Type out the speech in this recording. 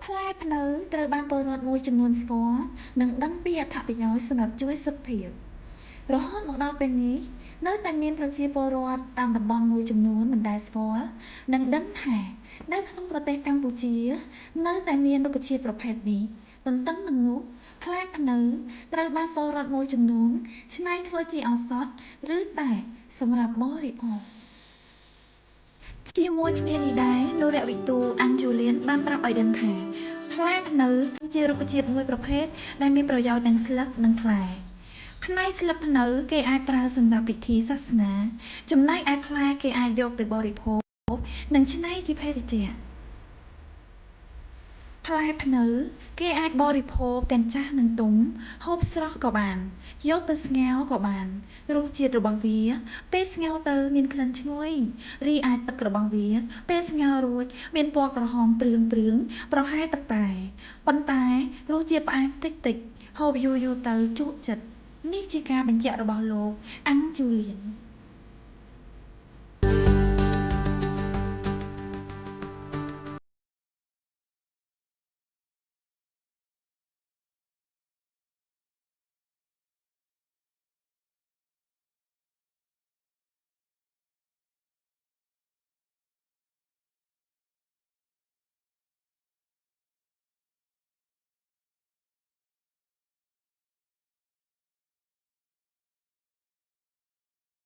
ផ្លែភ្នៅត្រូវបានពលរដ្ឋមួយចំនួនស្គាល់និងដឹងពីអត្ថប្រយោជន៍សម្រាប់ជួយសុខភាពរហូតមកដល់ពេលនេះនៅតែមានប្រជាពលរដ្ឋតាមតំបន់មួយចំនួនមិនដែលស្គាល់និងដឹងថានៅក្នុងប្រទេសកម្ពុជានៅតែមានរុក្ខជាតិប្រភេទនេះទន្ទឹមនឹងនោះផ្លែភ្នៅត្រូវបានពលរដ្ឋមួយចំនួនច្នៃធ្វើជាឱសថឬតែសម្រាប់បរិភោគជាមួយគ្នានេះដែរលោករវិទូអាន់ជូលៀនបានប្រាប់ឲ្យដឹងថាផ្លែភ្នៅគឺជារុក្ខជាតិមួយប្រភេទដែលមានប្រយោជន៍ទាំងស្លឹកនិងផ្លែផ្នែកស្លឹកភ្នៅគេអាចប្រើសម្រាប់ពិធីសាសនាចំណែកឯផ្លែគេអាចយកទៅបរិភោគនិងច្នៃជាភេសជ្ជៈផ្លែភ្នៅគេអាចបរិភោគទាំងចាស់និងទុំហូបស្រស់ក៏បានយកទៅស្ងោរក៏បានរសជាតិរបស់វាពេលស្ងោរទៅមានក្លិនឈ្ងុយរីឯទឹករបស់វាពេលស្ងោររួចមានពណ៌ក្រហមព្រឿងប្រហែលទឹកតែប៉ុន្តែរសជាតិផ្អែមតិចហូបយូរទៅជក់ចិត្តនេះជាការបញ្ជាក់របស់លោកអាំងជូលៀន